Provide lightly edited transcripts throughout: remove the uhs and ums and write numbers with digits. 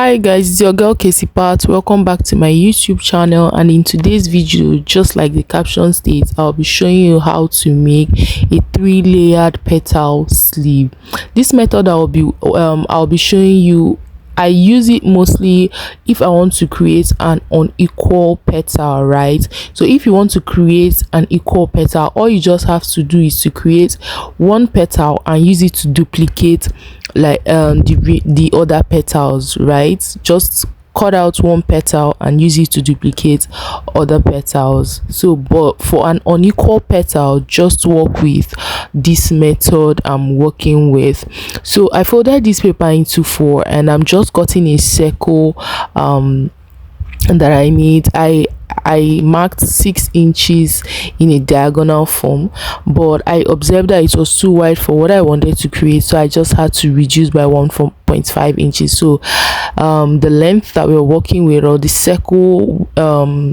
Hi guys, it's your girl Casey Pat. Welcome back to my YouTube channel, and in today's video, just like the caption states, I'll be showing you how to make a 3-layered petal sleeve. This method I'll be showing you, I use it mostly if I want to create an unequal petal, right? So if you want to create an equal petal, all you just have to do is to create one petal and use it to duplicate like the other petals, right? Just cut out one petal and use it to duplicate other petals. So but for an unequal petal, just work with this method I'm working with. So I folded this paper into 4 and I'm just cutting a circle that I made. I marked 6 inches in a diagonal form, but I observed that it was too wide for what I wanted to create, so I just had to reduce by 1.5 inches. So the length that we're working with, or the circle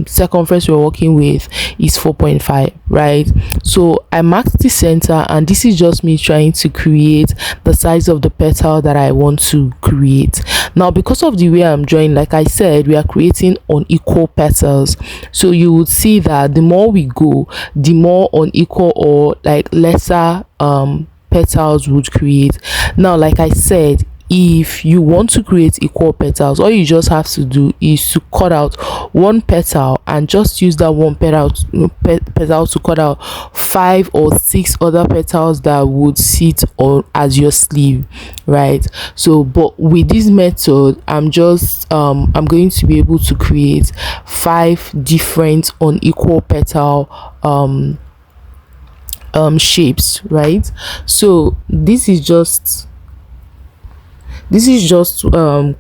circumference we're working with, is 4.5, right? So I marked the center, and this is just me trying to create the size of the petal that I want to create. Now, because of the way I'm drawing, like I said, we are creating unequal petals, so you would see that the more we go, the more unequal or like lesser petals would create. Now, like I said, if you want to create equal petals, all you just have to do is to cut out one petal and just use that one petal to cut out 5 or 6 other petals that would sit on as your sleeve, right? So but with this method, I'm going to be able to create 5 different unequal petal shapes, right? So this is just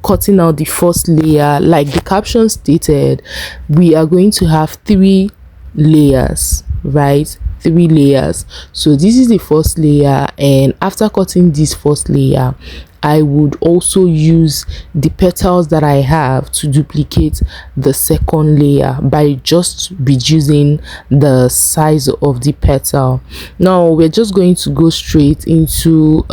cutting out the first layer. Like the caption stated, we are going to have 3 layers, right? 3 layers. So this is the first layer, and after cutting this first layer, I would also use the petals that I have to duplicate the second layer by just reducing the size of the petal. Now we're just going to go straight into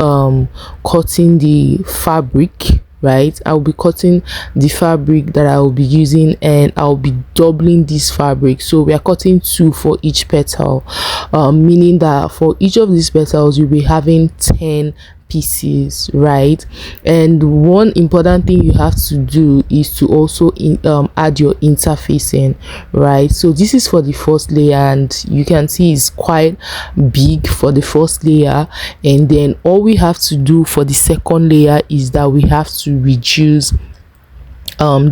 cutting the fabric, right? I'll be cutting the fabric that I will be using, and I'll be doubling this fabric. So we are cutting 2 for each petal, meaning that for each of these petals you'll be having 10 pieces, right? And one important thing you have to do is to also add your interfacing, right? So this is for the first layer, and you can see it's quite big for the first layer, and then all we have to do for the second layer is that we have to reduce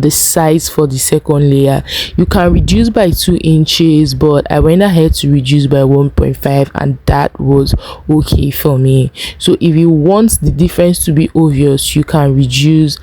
the size for the second layer. You can reduce by 2 inches, but I went ahead to reduce by 1.5, and that was okay for me. So if you want the difference to be obvious, you can reduce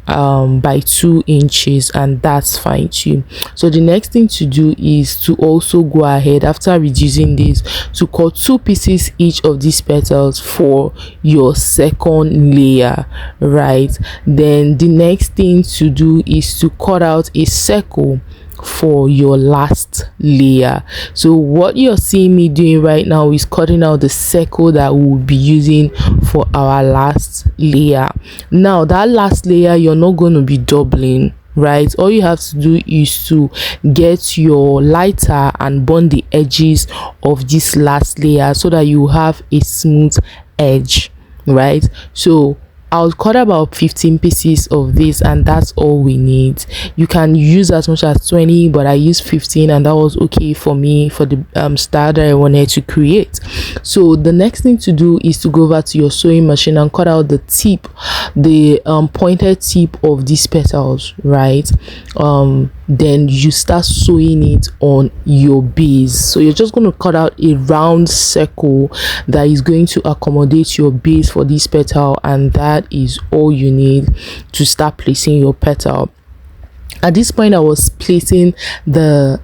by 2 inches, and that's fine too. So the next thing to do is to also go ahead, after reducing this, to cut 2 pieces each of these petals for your second layer, right? Then the next thing to do is to cut out a circle for your last layer. So what you're seeing me doing right now is cutting out the circle that we'll be using for our last layer. Now that last layer, you're not going to be doubling, right? All you have to do is to get your lighter and burn the edges of this last layer so that you have a smooth edge, right? So I'll cut about 15 pieces of this, and that's all we need. You can use as much as 20, but I used 15, and that was okay for me for the style that I wanted to create. So the next thing to do is to go over to your sewing machine and cut out the tip, the pointed tip of these petals, right? Then you start sewing it on your base. So you're just going to cut out a round circle that is going to accommodate your base for this petal, and that is all you need to start placing your petal. At this point, I was placing the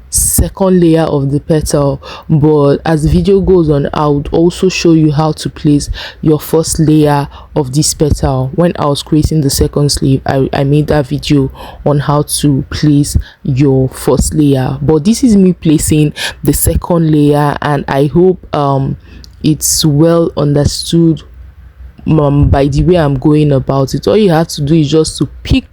second layer of the petal, but as the video goes on, I would also show you how to place your first layer of this petal. When I was creating the second sleeve, I made that video on how to place your first layer, but this is me placing the second layer, and I hope it's well understood by the way I'm going about it. All you have to do is just to pick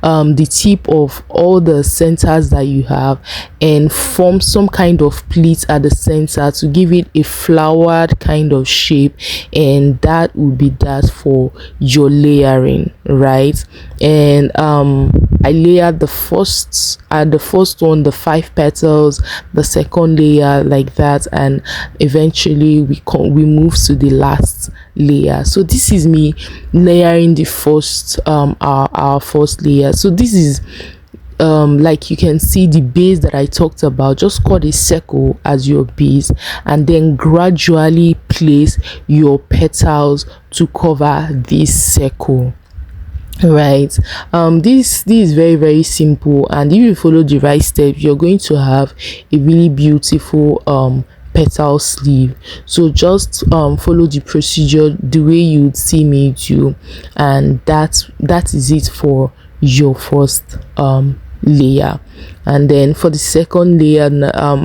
the tip of all the centers that you have and form some kind of pleat at the center to give it a flowered kind of shape, and that would be that for your layering, right? And I layered the first one, the 5 petals, the second layer like that, and eventually we move to the last layer. So this is me layering the first our first layer. So this is like you can see the base that I talked about. Just cut a circle as your base and then gradually place your petals to cover this circle, right? This is very, very simple, and if you follow the right steps, you're going to have a really beautiful petal sleeve. So just follow the procedure the way you'd see me do, and that is it for your first layer. And then for the second layer,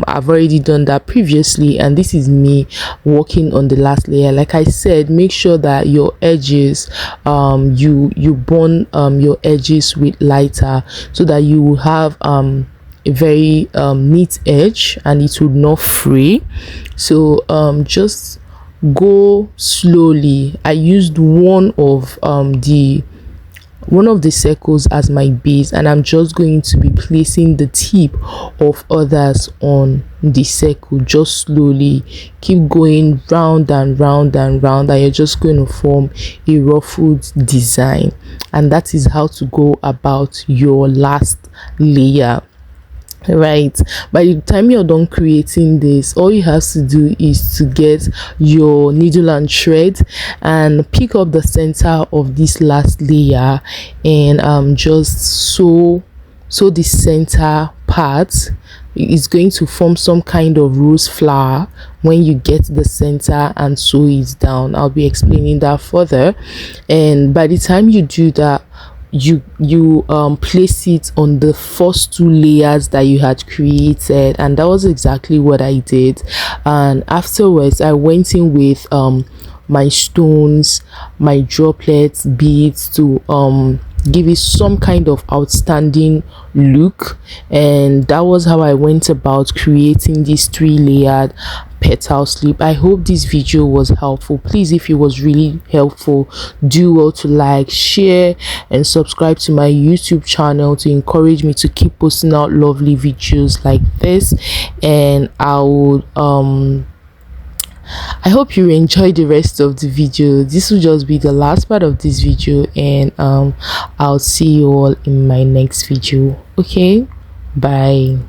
I've already done that previously, and this is me working on the last layer. Like I said, make sure that your edges you burn your edges with lighter so that you will have a very neat edge and it would not fray. So just go slowly. I used one of the circles as my base, and I'm just going to be placing the tip of others on the circle. Just slowly keep going round and round and round, and you're just going to form a ruffled design. And that is how to go about your last layer, right? By the time you're done creating this, all you have to do is to get your needle and thread and pick up the center of this last layer and just sew the center part. It's going to form some kind of rose flower when you get the center and sew it down. I'll be explaining that further. And by the time you do that, you place it on the first 2 layers that you had created, and that was exactly what I did. And afterwards I went in with my stones, my droplets, beads to give it some kind of outstanding look. And that was how I went about creating this 3-layered petal sleeve. I hope this video was helpful. Please, if it was really helpful, do well to like, share and subscribe to my YouTube channel to encourage me to keep posting out lovely videos like this. And I hope you enjoy the rest of the video. This will just be the last part of this video, and I'll see you all in my next video. Okay, bye.